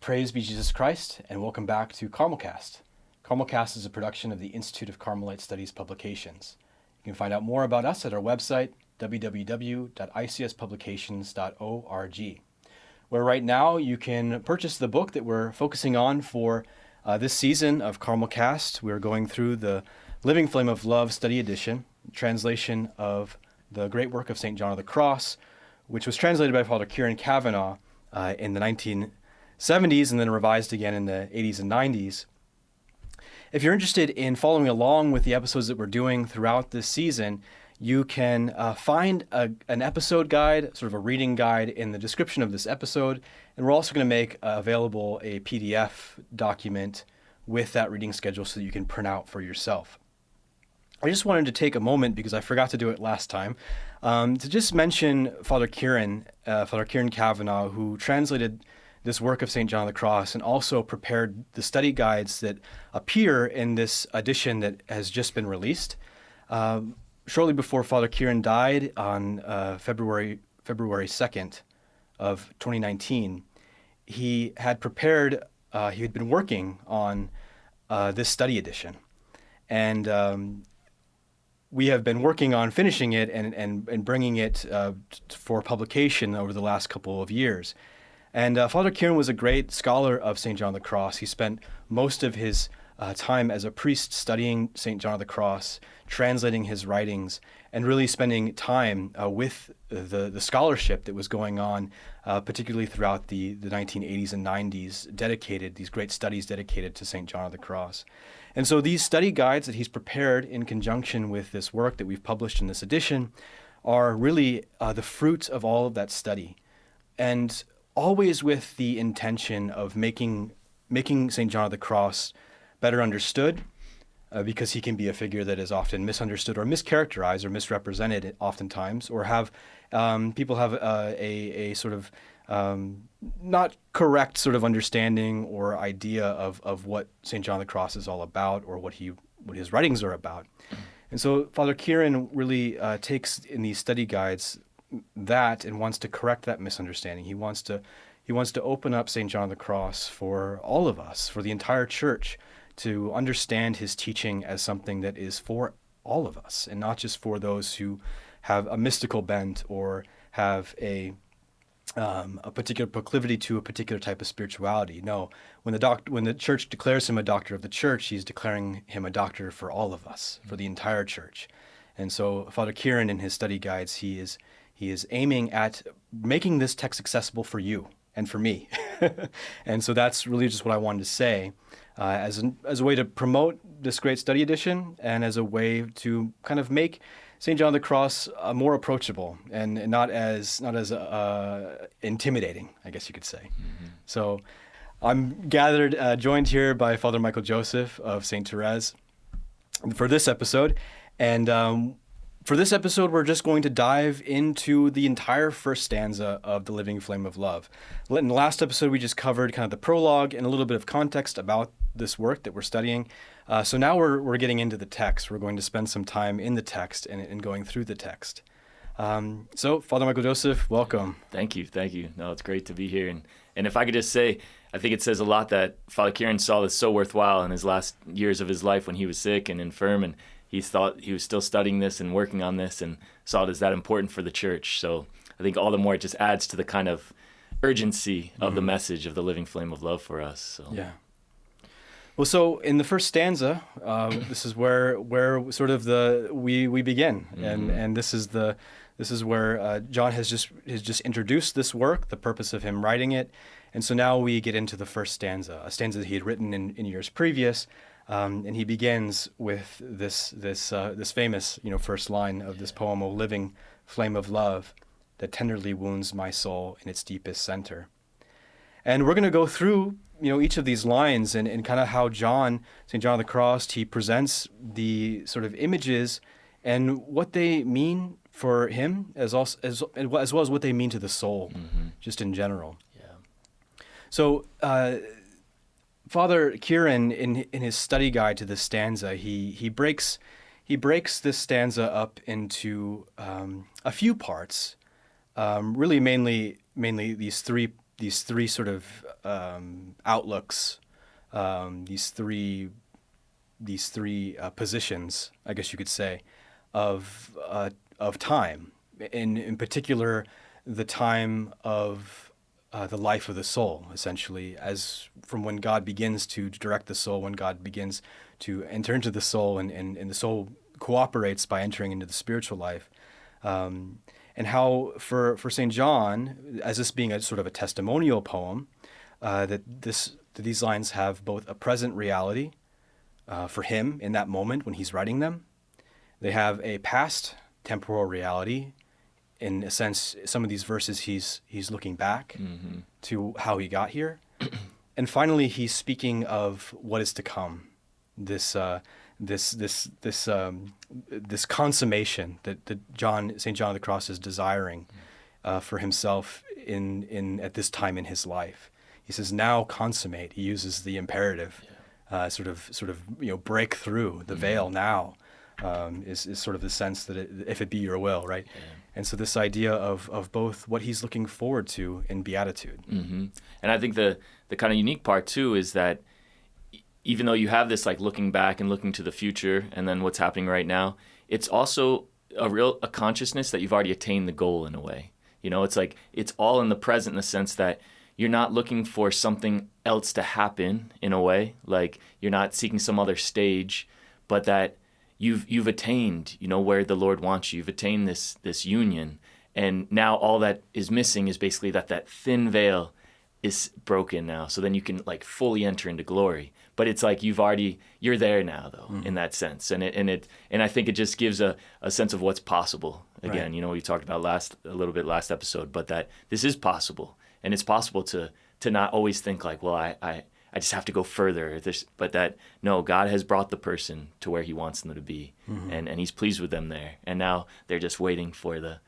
Praise be Jesus Christ, and welcome back to CarmelCast. CarmelCast is a production of the Institute of Carmelite Studies Publications. You can find out more about us at our website, www.icspublications.org, where right now you can purchase the book that we're focusing on for this season of CarmelCast. We're going through the Living Flame of Love Study Edition, translation of the great work of St. John of the Cross, which was translated by Father Kieran Kavanagh in the 1970s and then revised again in the 80s and 90s. If you're interested in following along with the episodes that we're doing throughout this season, you can find an episode guide, sort of a reading guide, in the description of this episode. And we're also going to make available a PDF document with that reading schedule so that you can print out for yourself. I just wanted to take a moment, because I forgot to do it last time, to just mention Father Kieran Kavanagh, who translated this work of St. John of the Cross and also prepared the study guides that appear in this edition that has just been released. Shortly before Father Kieran died on February 2nd of 2019, he had prepared, he had been working on this study edition. And we have been working on finishing it and bringing it for publication over the last couple of years. And Father Kieran was a great scholar of St. John of the Cross. He spent most of his time as a priest studying St. John of the Cross, translating his writings, and really spending time with the scholarship that was going on, particularly throughout the 1980s and 90s, these great studies dedicated to St. John of the Cross. And so these study guides that he's prepared in conjunction with this work that we've published in this edition are really the fruit of all of that study, and always with the intention of making St. John of the Cross better understood, because he can be a figure that is often misunderstood or mischaracterized or misrepresented oftentimes, or have people have a sort of not correct sort of understanding or idea of what St. John of the Cross is all about, or what his writings are about. And so Father Kieran really takes in these study guides that and wants to correct that misunderstanding. He wants to open up St. John of the Cross for all of us, for the entire church, to understand his teaching as something that is for all of us, and not just for those who have a mystical bent or have a particular proclivity to a particular type of spirituality. No, when the church declares him a doctor of the church, he's declaring him a doctor for all of us, for the entire church. And so Father Kieran, in his study guides, he is aiming at making this text accessible for you and for me. And so that's really just what I wanted to say as a way to promote this great study edition, and as a way to kind of make St. John of the Cross more approachable and not as intimidating, I guess you could say. Mm-hmm. So I'm joined here by Father Michael Joseph of St. Therese for this episode. And for this episode, we're just going to dive into the entire first stanza of The Living Flame of Love. In the last episode, we just covered kind of the prologue and a little bit of context about this work that we're studying. So now we're getting into the text. We're going to spend some time in the text and going through the text. So, Father Michael Joseph, welcome. Thank you. No, it's great to be here. And if I could just say, I think it says a lot that Father Kieran saw this so worthwhile in his last years of his life when he was sick and infirm, and he thought he was still studying this and working on this and saw it as that important for the church. So I think all the more it just adds to the kind of urgency of the message of the living flame of love for us. So. Yeah. Well, so in the first stanza, this is where sort of we begin, and this is where John has just introduced this work, the purpose of him writing it, and so now we get into the first stanza, a stanza that he had written in years previous. And he begins with this famous, first line of this poem, "O living flame of love, that tenderly wounds my soul in its deepest center." And we're going to go through, each of these lines and kind of how St. John of the Cross, he presents the sort of images and what they mean for him, as well as what they mean to the soul, just in general. Yeah. So, Father Kieran, in his study guide to this stanza, he breaks this stanza up into a few parts, really mainly these three these three sort of outlooks, these three positions, I guess you could say, of time. In particular, the time of the life of the soul, essentially, as from when God begins to direct the soul, when God begins to enter into the soul, and the soul cooperates by entering into the spiritual life. And how for St. John, as this being a sort of a testimonial poem, that these lines have both a present reality for him in that moment when he's writing them. They have a past temporal reality. In a sense, some of these verses he's looking back to how he got here. And finally, he's speaking of what is to come. This consummation that St. John of the Cross is desiring for himself in at this time in his life. He says, "Now consummate." He uses the imperative, sort of break through the veil. Now is sort of the sense that if it be your will, right? Yeah. And so this idea of both what he's looking forward to in beatitude. Mm-hmm. And I think the kind of unique part too is that even though you have this like looking back and looking to the future and then what's happening right now, it's also a consciousness that you've already attained the goal in a way. It's like it's all in the present in the sense that you're not looking for something else to happen in a way, like you're not seeking some other stage, but that you've attained, where the Lord wants you. You've attained this union, and now all that is missing is basically that thin veil is broken now. So then you can like fully enter into glory. But it's like you're there now though, in that sense, and I think it just gives a sense of what's possible. Again, right. We talked about a little bit last episode, but that this is possible, and it's possible to not always think like, well, I just have to go further. But that, no, God has brought the person to where he wants them to be, and he's pleased with them there. And now they're just waiting for the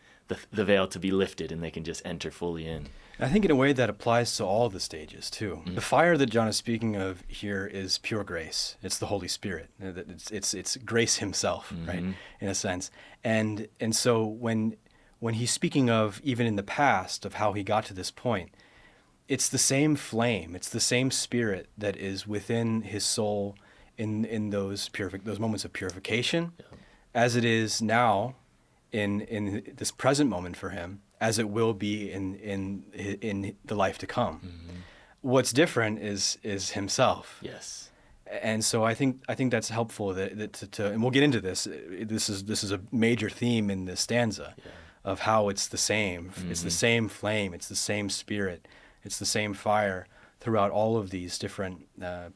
veil to be lifted, and they can just enter fully in. I think in a way that applies to all the stages too. The fire that John is speaking of here is pure grace. It's the Holy Spirit. It's grace himself, right, in a sense. And so when he's speaking of, even in the past, of how he got to this point, it's the same flame, it's the same spirit that is within his soul in those moments of purification, as it is now in this present moment for him, as it will be in the life to come. What's different is himself. Yes. And so I think that's helpful and we'll get into this. This is a major theme in this stanza of how it's the same. It's the same flame. It's the same spirit. It's the same fire throughout all of these different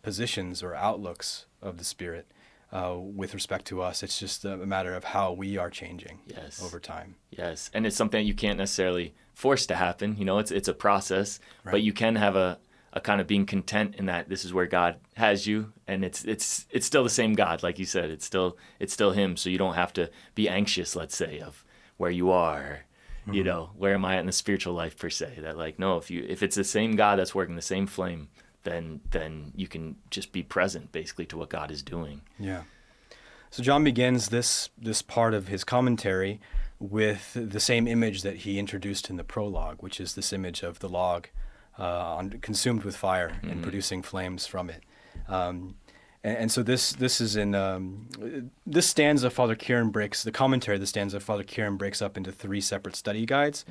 positions or outlooks of the Spirit with respect to us. It's just a matter of how we are changing over time. Yes, and it's something that you can't necessarily force to happen. It's a process, right. But you can have a kind of being content in that this is where God has you, and it's still the same God, like you said. It's still Him, so you don't have to be anxious, let's say, of where you are. Where am I at in the spiritual life per se? That like, no, if it's the same God that's working the same flame, then you can just be present basically to what God is doing. Yeah. So John begins this part of his commentary with the same image that he introduced in the prologue, which is this image of the log consumed with fire and producing flames from it. And so this is in this stanza. Father Kieran breaks the commentary of the stanza. Father Kieran breaks up into 3 separate study guides,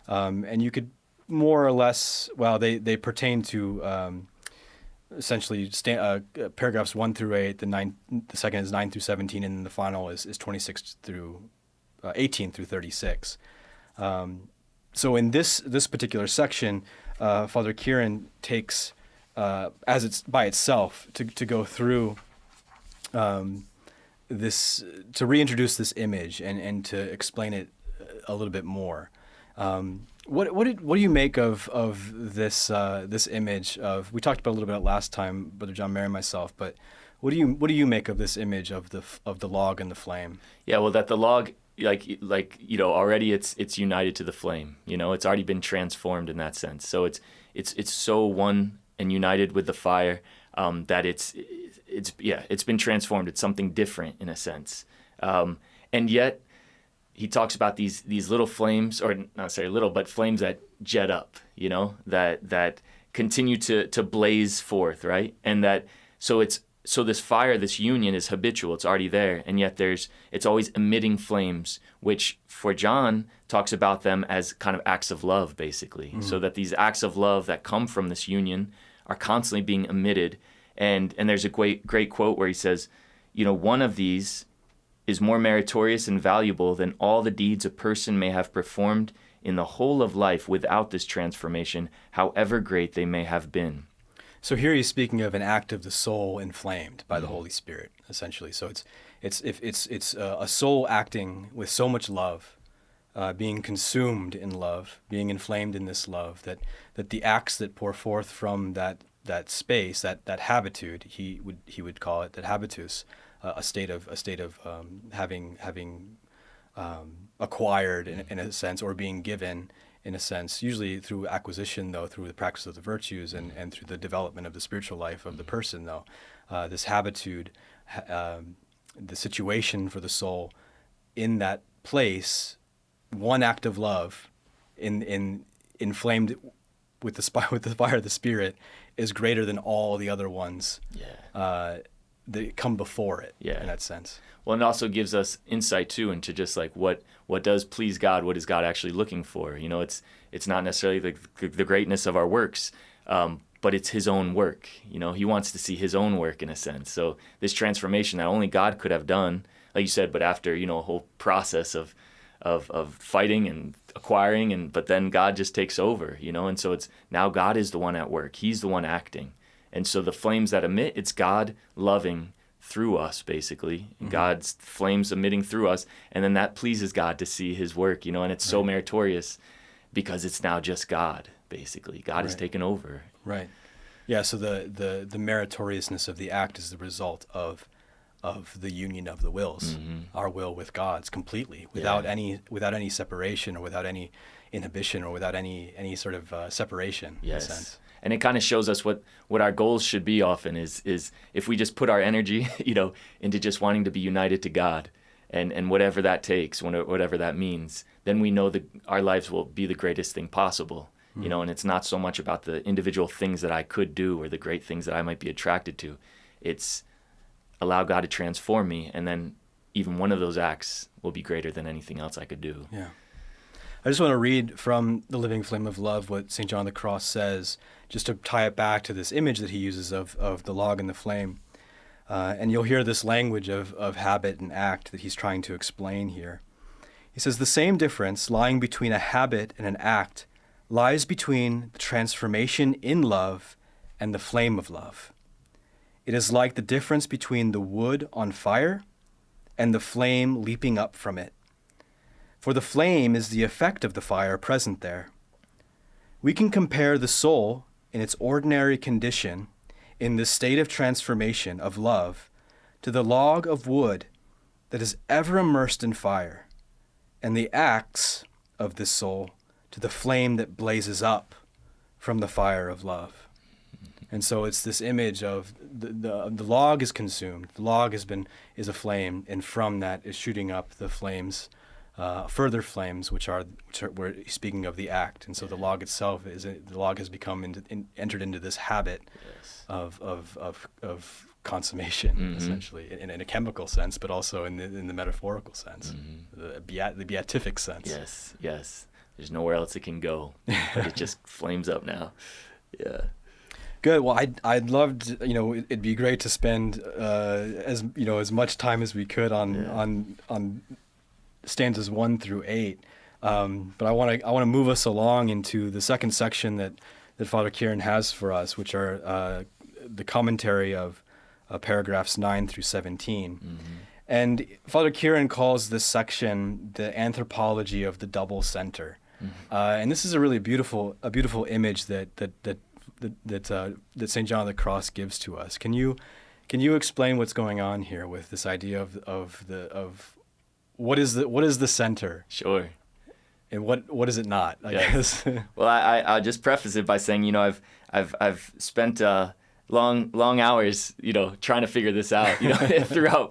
and you could more or less, they pertain to essentially paragraphs 1 through 8. The second is 9 through 17, and then the final is 26 through 18 through 36. So in this particular section, Father Kieran takes, as it's by itself, to go through this, to reintroduce this image and to explain it a little bit more. What do you make of this image of? We talked about a little bit last time, Brother John, Mary, and myself, but what do you make of this image of the log and the flame? Yeah, well, that the log, already it's united to the flame. It's already been transformed in that sense. So it's so one and united with the fire, that it's been transformed. It's something different in a sense, and yet he talks about these little flames, or not necessarily little, but flames that jet up, that continue to blaze forth, right? And that so this fire, this union is habitual, it's already there, and yet it's always emitting flames, which for John talks about them as kind of acts of love, basically. Mm-hmm. So that these acts of love that come from this union are constantly being emitted. And there's a great quote where he says, one of these is more meritorious and valuable than all the deeds a person may have performed in the whole of life without this transformation, however great they may have been. So here he's speaking of an act of the soul inflamed by the Holy Spirit, essentially. So it's a soul acting with so much love, being consumed in love, being inflamed in this love, that the acts that pour forth from that space, that habitude, he would call it, that habitus, a state of having acquired in a sense, or being given in a sense, usually through acquisition, though, through the practice of the virtues and through the development of the spiritual life of the person, though. This habitude, the situation for the soul in that place, one act of love, inflamed with the fire of the Spirit, is greater than all the other ones that come before it, in that sense. Well, it also gives us insight too into just like what does please God, what is God actually looking for? It's not necessarily the greatness of our works, but it's His own work. He wants to see His own work in a sense. So this transformation that only God could have done, like you said, but after a whole process of fighting and acquiring, but then God just takes over. And so it's now God is the one at work. He's the one acting, and so the flames that emit, it's God loving through us, basically. Mm-hmm. God's flames emitting through us, and then that pleases God to see His work, and it's so meritorious because it's now just God, basically. God has taken over. Right. Yeah, so the meritoriousness of the act is the result of the union of the wills, our will with God's completely, without any separation, or without any inhibition, or without any sort of separation, in a sense. And it kind of shows us what our goals should be often is if we just put our energy, into just wanting to be united to God, and whatever that takes, whatever that means, then we know that our lives will be the greatest thing possible, and it's not so much about the individual things that I could do or the great things that I might be attracted to. It's allow God to transform me, and then even one of those acts will be greater than anything else I could do. Yeah. I just want to read from The Living Flame of Love what St. John of the Cross says, just to tie it back to this image that he uses of the log and the flame. And you'll hear this language of habit and act that he's trying to explain here. He says, the same difference lying between a habit and an act lies between the transformation in love and the flame of love. It is like the difference between the wood on fire and the flame leaping up from it. For the flame is the effect of the fire present there. We can compare the soul in its ordinary condition, in this state of transformation of love, to the log of wood that is ever immersed in fire, and the acts of this soul to the flame that blazes up from the fire of love. And so it's this image of the log is consumed. The log is a flame, and from that is shooting up the flames, further flames, which are we're speaking of the act. And so the log itself has become entered into this habit of consummation, essentially, in a chemical sense, but also in the metaphorical sense, the beatific sense. Yes. There's nowhere else it can go, but it just flames up now. Yeah. Good. Well, I'd love to, it'd be great to spend as much time as we could on stanzas 1 through 8. But I want to move us along into the second section that Father Kieran has for us, which are the commentary of paragraphs 9 through 17. Mm-hmm. And Father Kieran calls this section the anthropology of the double center. Mm-hmm. And this is a really beautiful image that St. John of the Cross gives to us. Can you explain what's going on here with this idea of what is the center? Sure. And what is it not? I guess. Well, I'll just preface it by saying, I've spent long hours, trying to figure this out,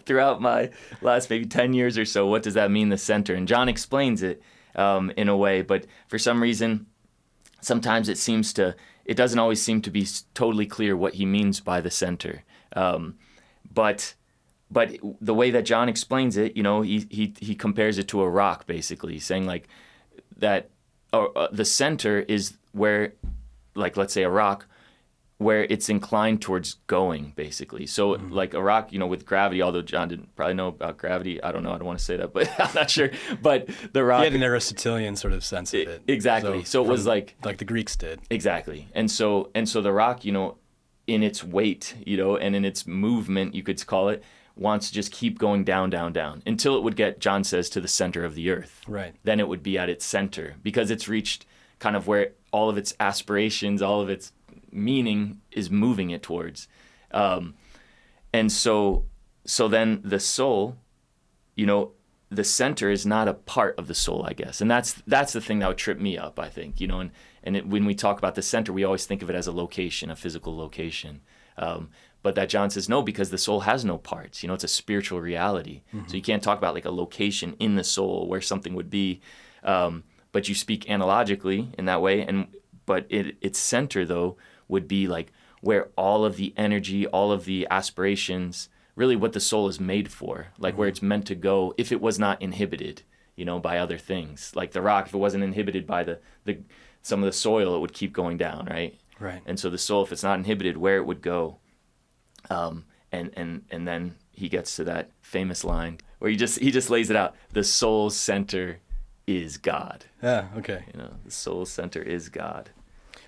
throughout my last maybe 10 years or so. What does that mean, the center? And John explains it in a way, but for some reason, sometimes it doesn't always seem to be totally clear what he means by the center. But the way that John explains it, he compares it to a rock, basically, saying like that the center is where, like, let's say a rock, where it's inclined towards going, basically. So like a rock, with gravity, although John didn't probably know about gravity. I don't know. I don't want to say that, but I'm not sure. But the rock... He had an Aristotelian sort of sense of it. Exactly. So it was like the Greeks did. Exactly. And so the rock, in its weight, and in its movement, you could call it, wants to just keep going down, down, down until it would get, John says, to the center of the earth. Right. Then it would be at its center because it's reached kind of where all of its aspirations, all of its meaning is moving it towards. And so then the soul, the center is not a part of the soul, I guess. And that's the thing that would trip me up, I think, when we talk about the center, we always think of it as a location, a physical location. But that John says no, because the soul has no parts. It's a spiritual reality. Mm-hmm. So you can't talk about like a location in the soul where something would be. But you speak analogically in that way. But its center, though, would be like where all of the energy, all of the aspirations, really what the soul is made for, like where it's meant to go if it was not inhibited, by other things. Like the rock, if it wasn't inhibited by some of the soil, it would keep going down, right? Right. And so the soul, if it's not inhibited, where it would go. And then he gets to that famous line where he just lays it out. The soul's center is God. Yeah, okay. The soul's center is God.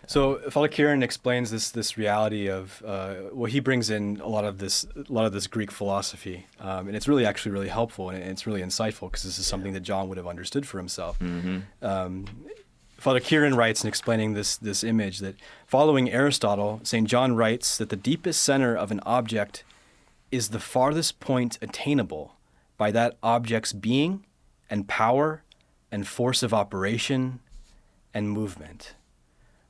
So Father Kieran explains this reality of he brings in a lot of this Greek philosophy, and it's really helpful, and it's really insightful because this is something that John would have understood for himself. Mm-hmm. Father Kieran writes in explaining this image that following Aristotle, St. John writes that the deepest center of an object is the farthest point attainable by that object's being and power and force of operation and movement.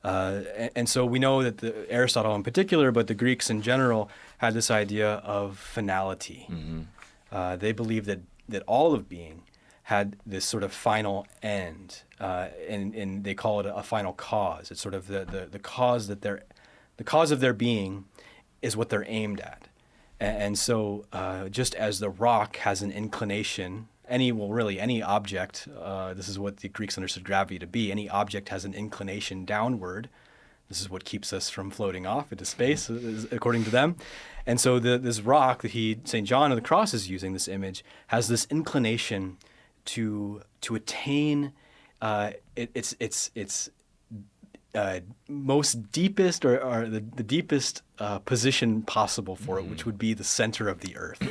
And so we know that Aristotle in particular, but the Greeks in general, had this idea of finality. Mm-hmm. They believed that all of being had this sort of final end, and they call it a final cause. It's sort of the cause the cause of their being is what they're aimed at. And so just as the rock has an inclination, any object, this is what the Greeks understood gravity to be, any object has an inclination downward. This is what keeps us from floating off into space, according to them. And so this rock that St. John of the Cross is using, this image, has this inclination to attain its most deepest or the deepest position possible for it, which would be the center of the earth.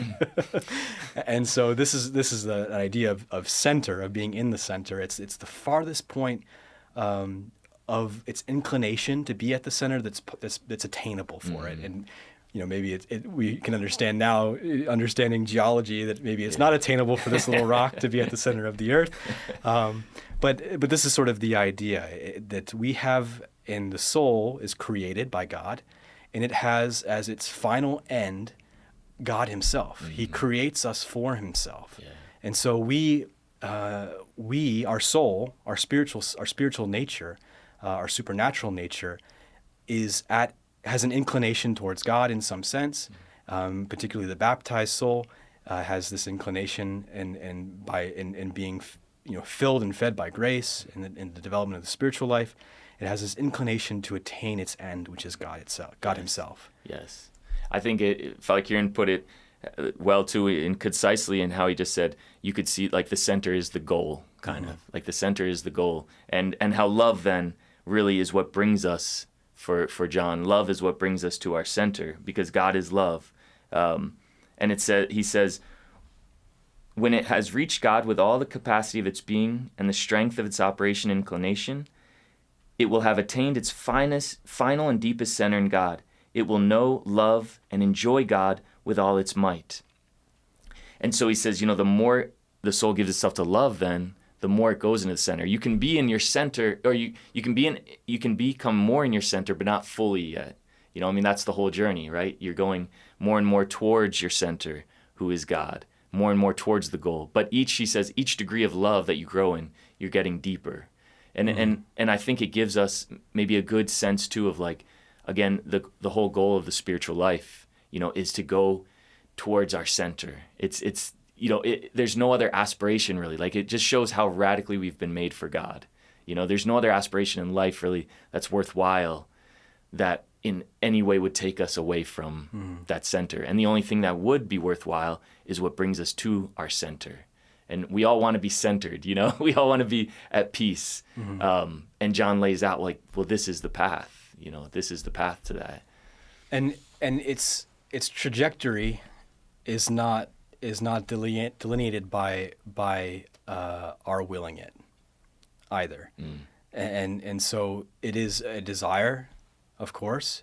And so this is the idea of center, of being in the center. It's the farthest point of its inclination to be at the center that's attainable for it. And maybe we can understand now, understanding geology, that maybe it's not attainable for this little rock to be at the center of the earth. But this is sort of the idea that we have in the soul is created by God, and it has as its final end God Himself. Mm-hmm. He creates us for Himself, and so our soul, our spiritual nature, our supernatural nature, has an inclination towards God in some sense. Particularly the baptized soul has this inclination, in being filled and fed by grace in the development of the spiritual life. It has this inclination to attain its end, which is God itself, God Himself. Yes. I think Father Kieran put it well, too, and concisely in how he just said, you could see like the center is the goal, kind of. Like the center is the goal. And how love then really is what brings us, for John, love is what brings us to our center, because God is love. And he says, when it has reached God with all the capacity of its being and the strength of its operation and inclination, it will have attained its final and deepest center in God. It will know, love, and enjoy God with all its might. And so he says, the more the soul gives itself to love, then the more it goes into the center. You can be in your center, or you can become more in your center, but not fully yet. That's the whole journey, right? You're going more and more towards your center, who is God, more and more towards the goal. But each degree of love that you grow in, you're getting deeper. And I think it gives us maybe a good sense too of like, again, the whole goal of the spiritual life, is to go towards our center. It's there's no other aspiration really. Like, it just shows how radically we've been made for God. There's no other aspiration in life really that's worthwhile that in any way would take us away from that center. And the only thing that would be worthwhile is what brings us to our center. And we all want to be centered, we all want to be at peace. And John lays out like, well, this is the path, this is the path to that. And its trajectory is not delineated by our willing it either. And so it is a desire, of course,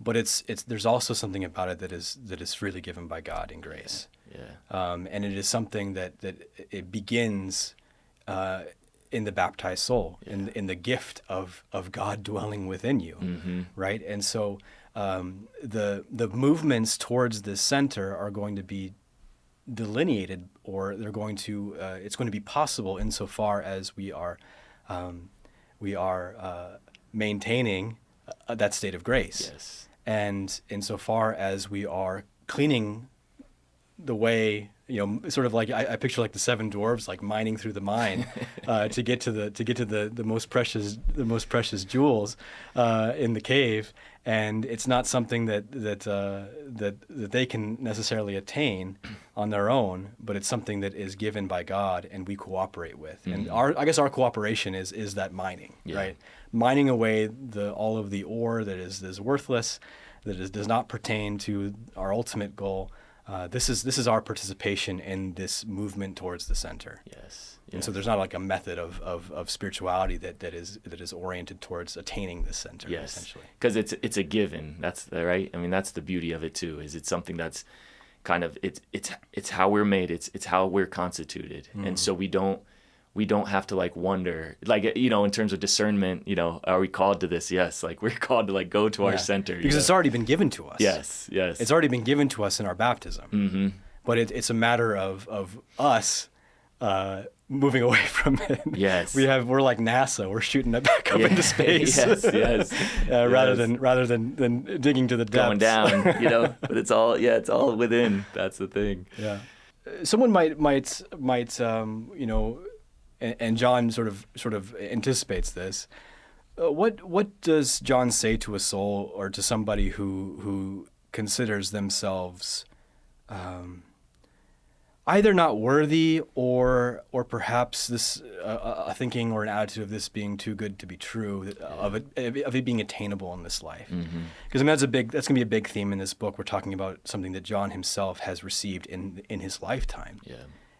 but it's there's also something about it that is freely given by God in grace. And it is something that it begins in the baptized soul, in the gift of God dwelling within you, right? And so the movements towards this center are going to be delineated, or they're going to it's going to be possible insofar as we are maintaining that state of grace. Yes. And insofar as we are cleaning the way, sort of like I picture like the seven dwarves like mining through the mine to get to the most precious jewels in the cave, and it's not something that they can necessarily attain on their own, but it's something that is given by God and we cooperate with. And I guess our cooperation is that mining, right? Mining away all of the ore that is worthless, does not pertain to our ultimate goal. This is our participation in this movement towards the center. Yes. And so there's not like a method of spirituality that is oriented towards attaining this center. Yes. Essentially. Because it's a given. That's right. I mean, that's the beauty of it too. Is it's something that's kind of it's how we're made. It's how we're constituted. And so we don't have to like wonder, like, in terms of discernment, are we called to this? Yes. Like, we're called to like go to our center. Because it's already been given to us. Yes. It's already been given to us in our baptism. But it's a matter of us moving away from it. Yes. We're like NASA. We're shooting it back up into space. Yes. Rather than digging to the depths. Going down, but it's all within. That's the thing. Yeah. Someone might and John sort of anticipates this. What does John say to a soul or to somebody who considers themselves either not worthy or perhaps this a thinking or an attitude of this being too good to be true, of it being attainable in this life? Because that's going to be a big theme in this book. We're talking about something that John himself has received in his lifetime. Yeah.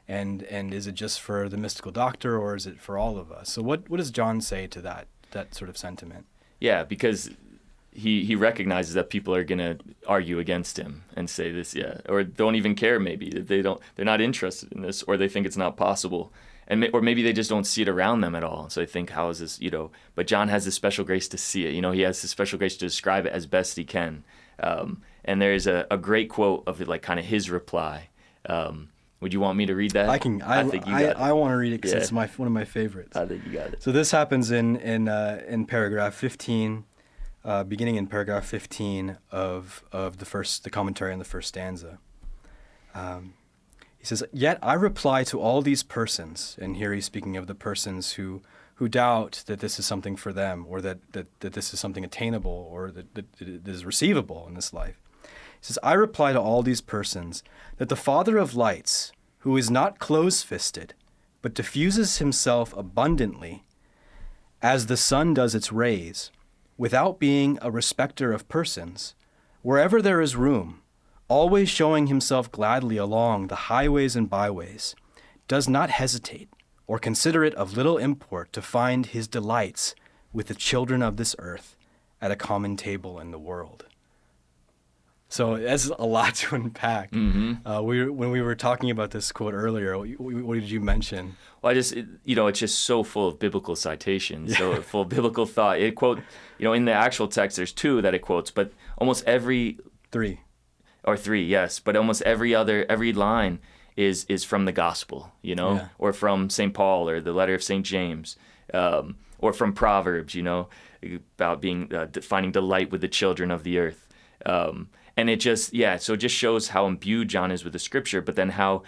And is it just for the mystical doctor, or is it for all of us? So what does John say to that sort of sentiment? Yeah, because he recognizes that people are going to argue against him and say this, or don't even care maybe. They're not interested in this, or they think it's not possible. Or maybe they just don't see it around them at all. So they think, how is this, But John has this special grace to see it. He has this special grace to describe it as best he can. And there's a great quote of it, like kind of his reply. Would you want me to read that? I can. I think you got it. I want to read it because it's one of my favorites. I think you got it. So this happens in paragraph 15, beginning in paragraph 15 of the commentary on the first stanza. He says, "Yet I reply to all these persons," and here he's speaking of the persons who doubt that this is something for them, or that this is something attainable, or that it is receivable in this life. He says, "I reply to all these persons that the Father of lights, who is not close-fisted, but diffuses himself abundantly, as the sun does its rays, without being a respecter of persons, wherever there is room, always showing himself gladly along the highways and byways, does not hesitate or consider it of little import to find his delights with the children of this earth at a common table in the world." So that's a lot to unpack. When we were talking about this quote earlier, what did you mention? Well, it's just so full of biblical citations, so full of biblical thought. It quote, in the actual text, there's two that it quotes, but almost every three, yes, but almost every line is from the gospel, or from St. Paul or the letter of St. James. or from Proverbs, about being finding delight with the children of the earth. And it just, so it just shows how imbued John is with the scripture, but then how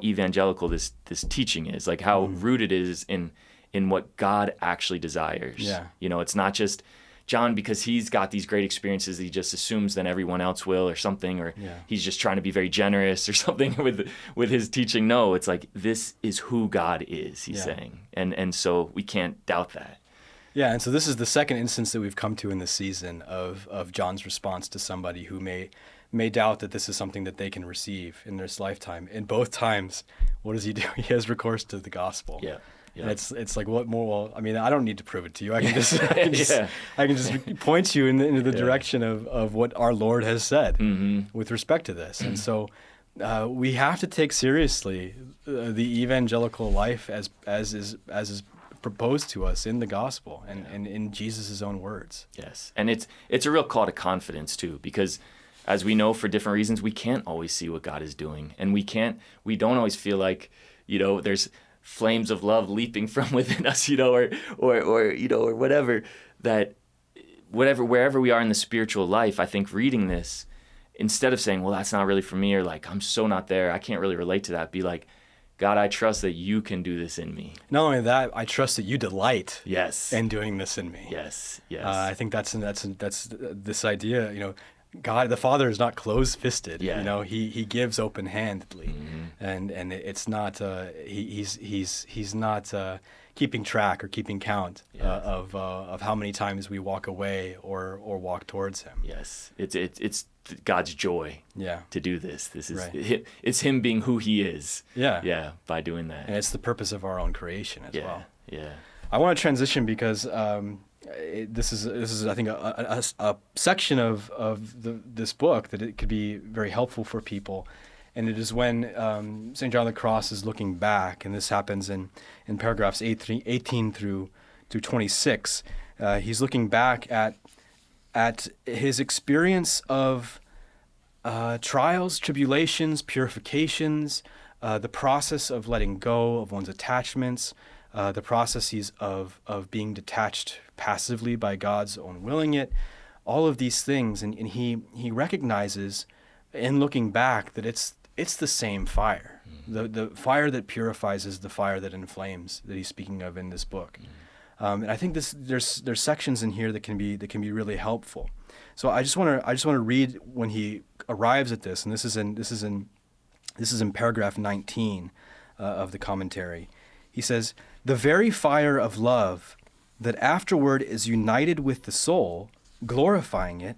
evangelical this teaching is, like how rooted it is in what God actually desires. Yeah. It's not just John because he's got these great experiences he just assumes that everyone else will or something, or he's just trying to be very generous or something with his teaching. No, it's like, this is who God is, he's saying. And so we can't doubt that. Yeah, and so this is the second instance that we've come to in this season of John's response to somebody who may doubt that this is something that they can receive in this lifetime. In both times, what does he do? He has recourse to the gospel. Yeah. And it's like, what more? Well, I mean, I don't need to prove it to you. I can just point you into the direction of what our Lord has said with respect to this. And so we have to take seriously the evangelical life as is proposed to us in the gospel and in Jesus' own words. Yes, and it's a real call to confidence too, because as we know, for different reasons, we can't always see what God is doing, and we don't always feel like there's flames of love leaping from within us, or whatever, wherever we are in the spiritual life. I think reading this, instead of saying, well, that's not really for me, or like, I'm so not there, I can't really relate to that, be like, God, I trust that you can do this in me. Not only that, I trust that you delight in doing this in me. Yes. I think that's this idea, God, the Father is not closed-fisted. Yeah. He gives open-handedly, and it's not he's not keeping track or keeping count of how many times we walk away or walk towards Him. Yes, it's God's joy. To do this. This is it's Him being who He is. By doing that, and it's the purpose of our own creation as well. I want to transition because. This is I think a section of this book that it could be very helpful for people, and it is when St. John of the Cross is looking back, and this happens in paragraphs 18 through 26. He's looking back at his experience of trials, tribulations, purifications, the process of letting go of one's attachments, the processes of being detached passively by God's own willing it, all of these things, and he recognizes in looking back that it's the same fire. The fire that purifies is the fire that inflames, that he's speaking of in this book. And I think there's sections in here that can be really helpful. So I just want to read when he arrives at this, and this is in paragraph 19 of the commentary. He says, "The very fire of love that afterward is united with the soul, glorifying it,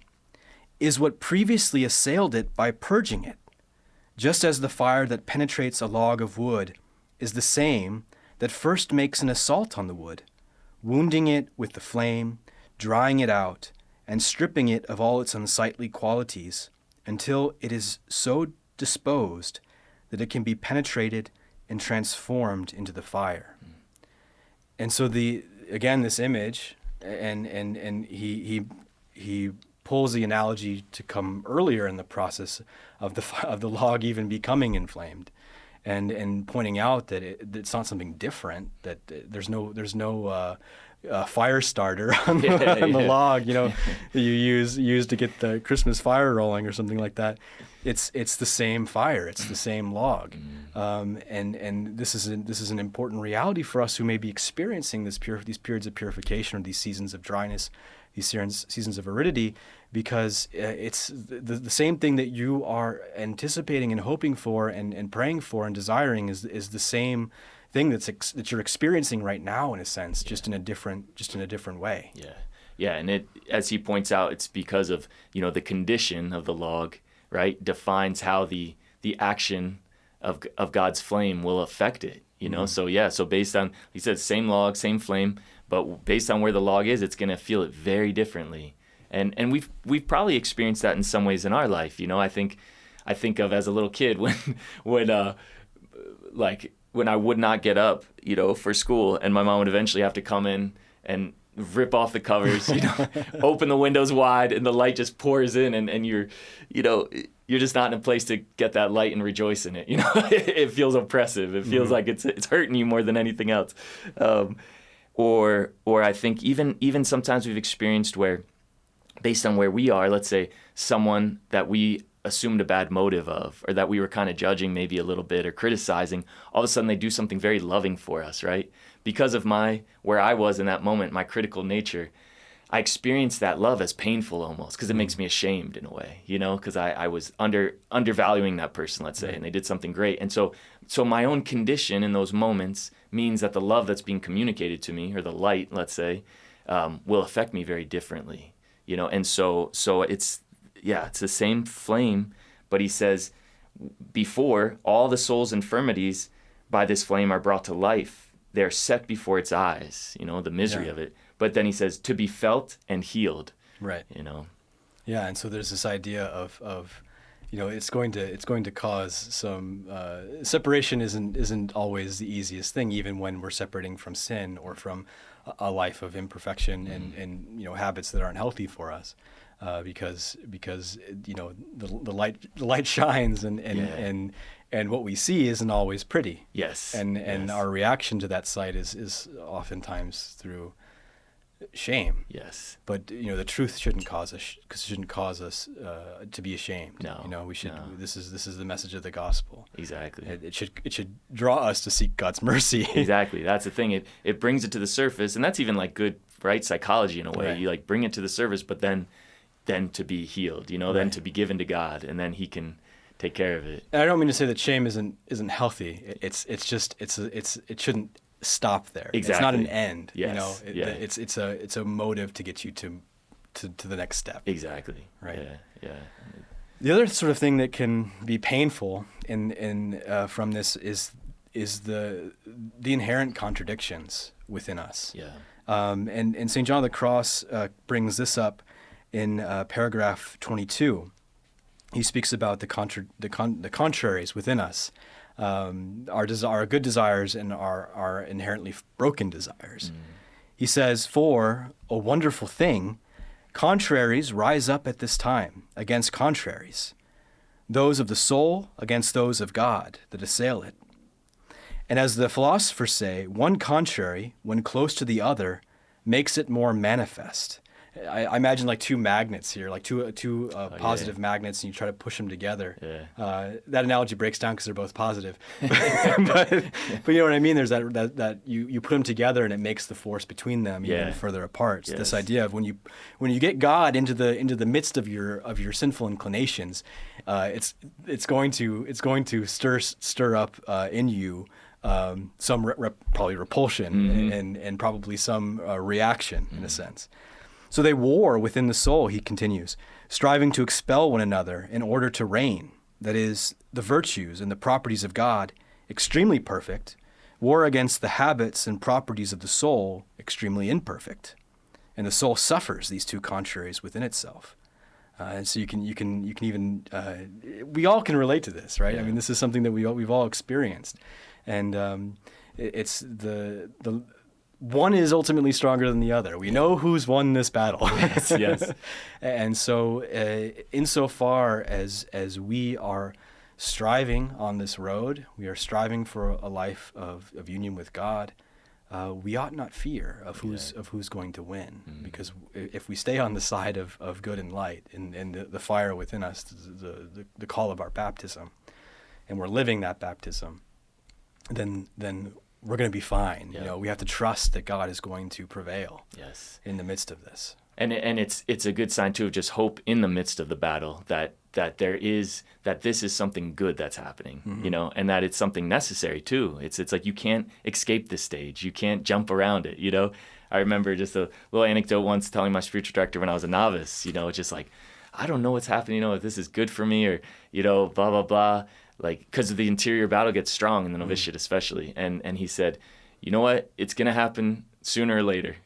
is what previously assailed it by purging it, just as the fire that penetrates a log of wood is the same that first makes an assault on the wood, wounding it with the flame, drying it out, and stripping it of all its unsightly qualities, until it is so disposed that it can be penetrated and transformed into the fire." And so this image, and he pulls the analogy to come earlier in the process of the log even becoming inflamed, and pointing out that it's not something different, that there's no fire starter on the log, that you use to get the Christmas fire rolling or something like that. It's the same fire. It's the same log, and this is an important reality for us who may be experiencing these periods of purification or these seasons of dryness, these seasons of aridity, because it's the same thing that you are anticipating and hoping for and praying for and desiring is the same thing that you're experiencing right now, in a sense, just in a different way. And it, as he points out, it's because of the condition of the log, right, defines how the action of God's flame will affect it. So based on, he said, same log, same flame, but based on where the log is, it's going to feel it very differently. And we've probably experienced that in some ways in our life. I think of as a little kid when I would not get up, for school, and my mom would eventually have to come in and rip off the covers, open the windows wide, and the light just pours in, and you're just not in a place to get that light and rejoice in it. It feels oppressive. It feels like it's hurting you more than anything else. or I think even sometimes we've experienced where, based on where we are, let's say someone that we assumed a bad motive of, or that we were kind of judging maybe a little bit or criticizing, all of a sudden they do something very loving for us, right? Because of where I was in that moment, my critical nature, I experienced that love as painful almost, because it makes me ashamed in a way, because I was undervaluing that person, let's say, and they did something great. And so my own condition in those moments means that the love that's being communicated to me, or the light, let's say, will affect me very differently, And so it's the same flame, but he says, before all the soul's infirmities by this flame are brought to life, they're set before its eyes, the misery of it. But then he says, to be felt and healed. Right. Yeah, and so there's this idea of it's going to cause some separation. Isn't always the easiest thing, even when we're separating from sin or from a life of imperfection and habits that aren't healthy for us, because the light shines and what we see isn't always pretty. Yes. And our reaction to that sight is oftentimes through shame. Yes. But the truth shouldn't cause us to be ashamed. No. We should. No. This is the message of the gospel. Exactly. It should draw us to seek God's mercy. Exactly. That's the thing. It brings it to the surface, and that's even like good, right, psychology in a way. Right. You like bring it to the surface, but then to be healed. Then to be given to God, and then He can take care of it. And I don't mean to say that shame isn't healthy. It shouldn't stop there. Exactly. It's not an end. Yes. It's a motive to get you to the next step. Exactly. Right. Yeah. The other sort of thing that can be painful in from this is the inherent contradictions within us. Yeah. And St. John of the Cross brings this up in paragraph 22. He speaks about the contraries within us. Our good desires and our inherently broken desires. He says, "For a wonderful thing, contraries rise up at this time against contraries, those of the soul against those of God that assail it. And as the philosophers say, one contrary, when close to the other, makes it more manifest." I imagine like two magnets here, like two positive magnets, and you try to push them together. Yeah. That analogy breaks down because they're both positive, but you know what I mean. There's that you put them together and it makes the force between them even further apart. So Yes. this idea of when you get God into the midst of your sinful inclinations, it's going to stir up in you some probably repulsion and probably some reaction in a sense. So they war within the soul, he continues, striving to expel one another in order to reign, that is, the virtues and the properties of God, extremely perfect, war against the habits and properties of the soul, extremely imperfect. And the soul suffers these two contraries within itself. And so you can even we all can relate to this, right? Yeah. I mean, this is something that we've all experienced, and it's the one is ultimately stronger than the other. We know who's won this battle. Yes. And so, insofar as we are striving on this road, we are striving for a life of union with God. We ought not fear of who's going to win, because if we stay on the side of good and light and the fire within us, the call of our baptism, and we're living that baptism, then we're going to be fine. Yeah. We have to trust that God is going to prevail. Yes. In the midst of this. And it's a good sign too of just hope in the midst of the battle, that this is something good that's happening, and that it's something necessary too. It's like you can't escape this stage. You can't jump around it, I remember just a little anecdote once telling my spiritual director when I was a novice, just like, I don't know what's happening, if this is good for me or, blah, blah, blah. Like, because the interior battle gets strong in the novitiate especially. And he said, you know what? It's going to happen sooner or later.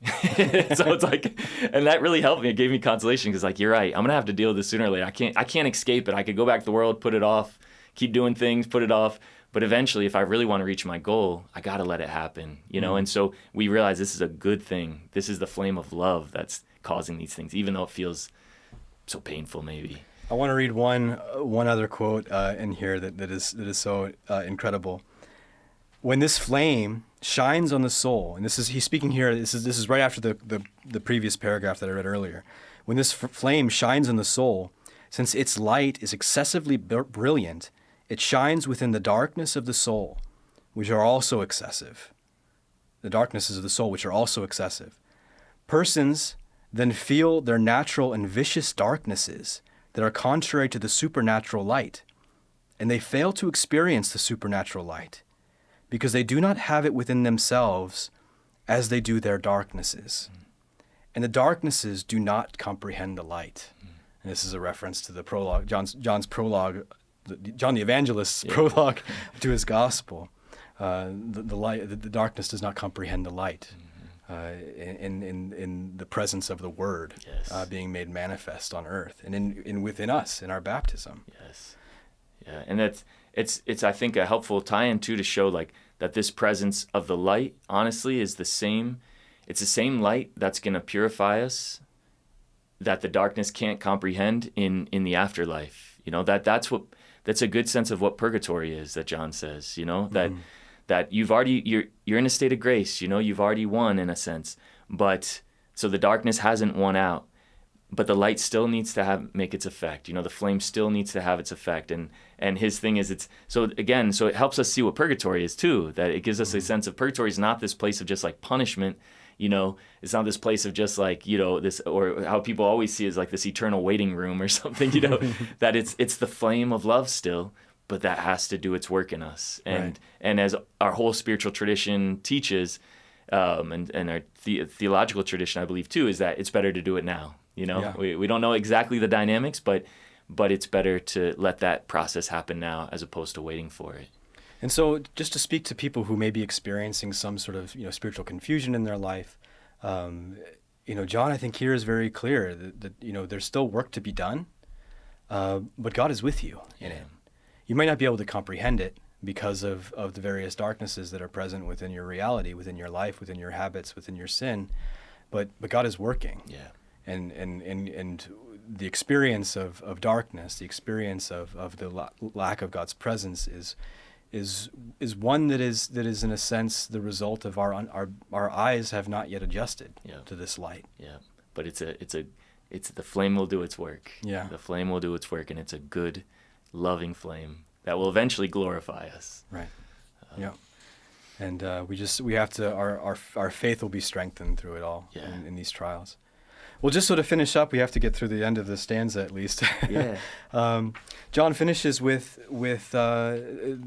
So it's like, and that really helped me. It gave me consolation because like, you're right. I'm going to have to deal with this sooner or later. I can't escape it. I could go back to the world, put it off, keep doing things, put it off. But eventually, if I really want to reach my goal, I got to let it happen, And so we realize this is a good thing. This is the flame of love that's causing these things, even though it feels so painful maybe. I want to read one other quote in here that is so incredible. when this flame shines on the soul, and he's speaking here. This is right after the previous paragraph that I read earlier. When this flame shines on the soul, since its light is excessively brilliant, it shines within the darkness of the soul, which are also excessive. The darknesses of the soul, which are also excessive. Persons then feel their natural and vicious darknesses that are contrary to the supernatural light, and they fail to experience the supernatural light, because they do not have it within themselves as they do their darknesses. And the darknesses do not comprehend the light. And this is a reference to the prologue, John's prologue, John the Evangelist's prologue to his gospel. The darkness does not comprehend the light in the presence of the Word being made manifest on earth and in within us in our baptism. Yes. Yeah, and it's I think a helpful tie-in too to show like that this presence of the light honestly is the same. It's the same light that's going to purify us that the darkness can't comprehend in the afterlife. You know, that's a good sense of what purgatory is, that John says, you know, that you've already you're in a state of grace, you know, you've already won in a sense. But so the darkness hasn't won out. But the light still needs to make its effect. You know, the flame still needs to have its effect. And his thing is so it helps us see what purgatory is too, that it gives us a sense of purgatory is not this place of just like punishment, you know, it's not this place of just like, you know, this, or how people always see it as like this eternal waiting room or something, you know, that it's the flame of love still, but that has to do its work in us. And as our whole spiritual tradition teaches, and our theological tradition, I believe too, is that it's better to do it now. You know, we don't know exactly the dynamics, but it's better to let that process happen now as opposed to waiting for it. And so just to speak to people who may be experiencing some sort of, you know, spiritual confusion in their life, you know, John, I think here is very clear that you know, there's still work to be done, but God is with you in it. You might not be able to comprehend it because of the various darknesses that are present within your reality, within your life, within your habits, within your sin, but God is working. Yeah. And the experience of darkness, the experience of the lack of God's presence is one that is in a sense the result of our eyes have not yet adjusted to this light. Yeah, but it's the flame will do its work. Yeah, the flame will do its work, and it's a good, loving flame that will eventually glorify us. Right. Yeah. And we have to our faith will be strengthened through it all in these trials. Well, just so to finish up, we have to get through the end of the stanza at least. Yeah. John finishes with the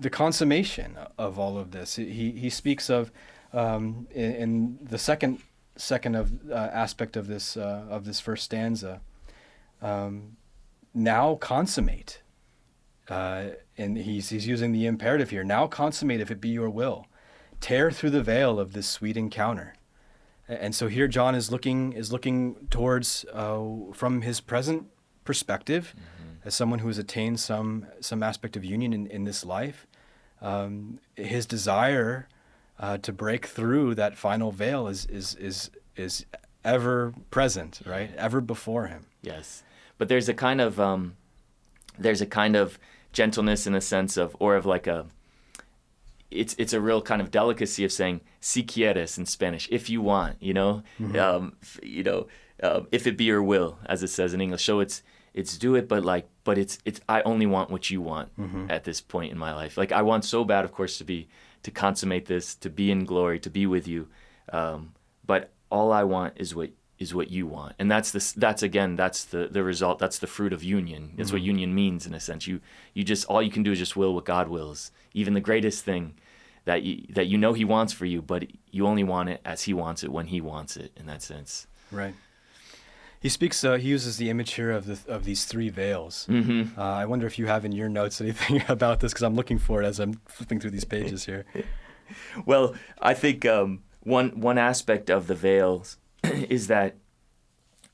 consummation of all of this. He speaks of in the second aspect of this first stanza. Now consummate, and he's using the imperative here. Now consummate, if it be your will. Tear through the veil of this sweet encounter. And so here John is looking towards, from his present perspective, as someone who has attained some aspect of union in this life, his desire to break through that final veil is ever present, right? Ever before him. Yes, but there's a kind of gentleness in a sense of, or of like a. It's a real kind of delicacy of saying "si quieres" in Spanish, if you want, you know, if it be your will, as it says in English. So it's do it, but it's I only want what you want at this point in my life. Like I want so bad, of course, to consummate this, to be in glory, to be with you, but all I want is what you want, and that's the result. That's the fruit of union. That's what union means in a sense. You just all you can do is just will what God wills, even the greatest thing that you know He wants for you, but you only want it as He wants it when He wants it. In that sense, right. He speaks. He uses the image here of these three veils. I wonder if you have in your notes anything about this, because I'm looking for it as I'm flipping through these pages here. Well, I think one aspect of the veils is that,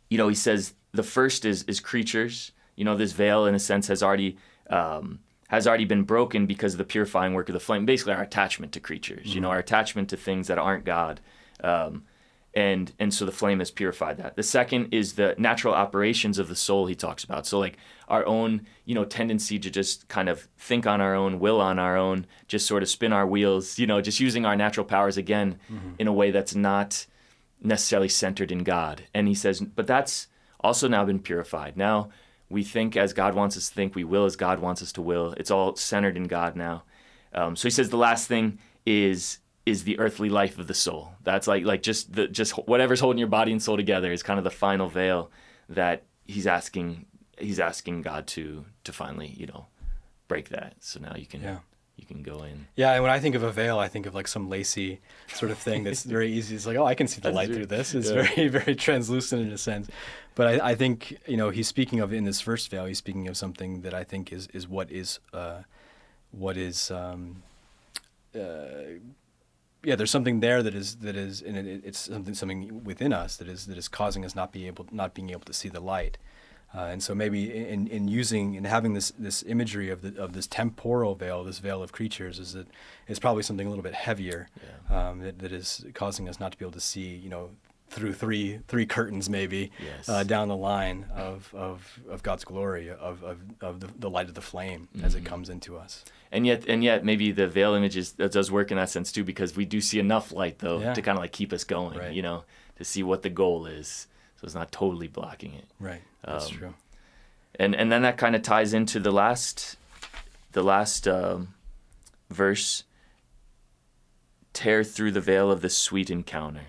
you know, he says the first is creatures. You know, this veil in a sense has already been broken because of the purifying work of the flame. Basically, our attachment to creatures. You know, our attachment to things that aren't God. And so the flame has purified that. The second is the natural operations of the soul he talks about. So like our own, tendency to just kind of think on our own, will on our own, just sort of spin our wheels, just using our natural powers again in a way that's not necessarily centered in God. And he says, but that's also now been purified. Now we think as God wants us to think, we will as God wants us to will. It's all centered in God now. So he says the last thing is the earthly life of the soul. That's like just whatever's holding your body and soul together is kind of the final veil that he's asking God to finally, break that. So now you can go in. Yeah, and when I think of a veil, I think of like some lacy sort of thing that's very easy. It's like, oh, I can see the light through this. It's very, very translucent in a sense. But I think, he's speaking of in this first veil, he's speaking of something that I think is what is there's something there that is, and it's something within us that is causing us not being able to see the light. And so maybe in using and having this imagery of this temporal veil, this veil of creatures, is probably something a little bit heavier, that is causing us not to be able to see, through three curtains maybe, down the line of God's glory, of the light of the flame as it comes into us. And yet maybe the veil image does work in that sense too, because we do see enough light though to kind of like keep us going, right. To see what the goal is. So it's not totally blocking it. Right, that's true. And then that kind of ties into the last verse, tear through the veil of the sweet encounter.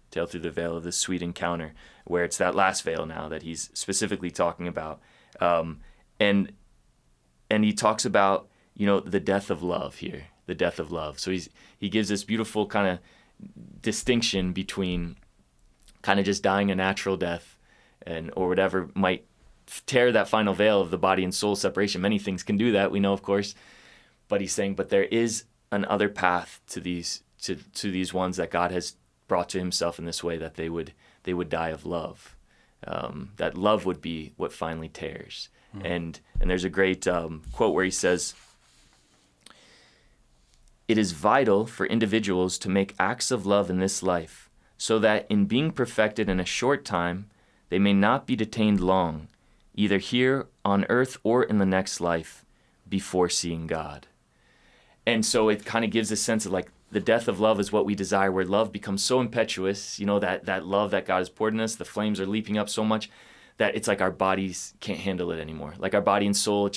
Tear through the veil of the sweet encounter, where it's that last veil now that he's specifically talking about. And he talks about, the death of love here, the death of love. So he gives this beautiful kind of distinction between kind of just dying a natural death or whatever might tear that final veil of the body and soul separation. Many things can do that, we know, of course. But he's saying, but there is an other path to these ones that God has brought to himself in this way, that they would die of love. That love would be what finally tears. And there's a great quote where he says, "It is vital for individuals to make acts of love in this life, so that in being perfected in a short time, they may not be detained long, either here on earth or in the next life, before seeing God." And so it kind of gives a sense of like the death of love is what we desire, where love becomes so impetuous, that love that God has poured in us, the flames are leaping up so much that it's like our bodies can't handle it anymore. Like our body and soul,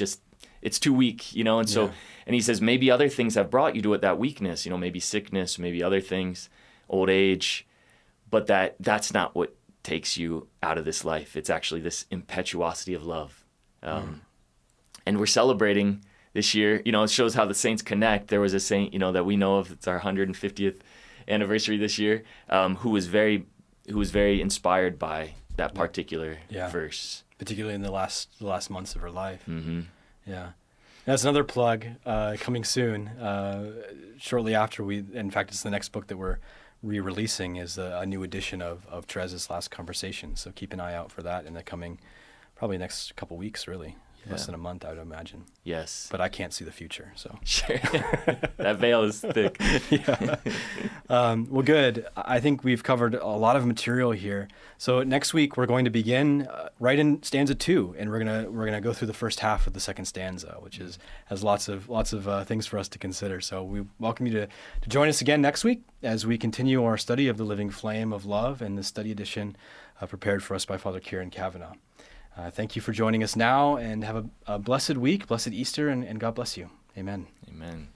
it's too weak, and so, and he says, maybe other things have brought you to it, that weakness, maybe sickness, maybe other things, old age, but that's not what takes you out of this life. It's actually this impetuosity of love. And we're celebrating this year, it shows how the saints connect. There was a saint, that we know of, it's our 150th anniversary this year, who was very inspired by that particular verse. Particularly in the last months of her life. Mm-hmm. Yeah. That's another plug coming soon. Shortly after in fact, it's the next book that we're re-releasing is a new edition of Teresa's Last Conversation. So keep an eye out for that in the coming, probably next couple weeks, really. Less than a month, I would imagine. Yes. But I can't see the future, so. Sure. That veil is thick. Yeah. Well, good. I think we've covered a lot of material here. So next week we're going to begin right in stanza 2, and we're gonna go through the first half of the second stanza, which has lots of things for us to consider. So we welcome you to join us again next week as we continue our study of the living flame of love and the study edition prepared for us by Father Kieran Kavanagh. Thank you for joining us now, and have a blessed week, blessed Easter, and God bless you. Amen. Amen.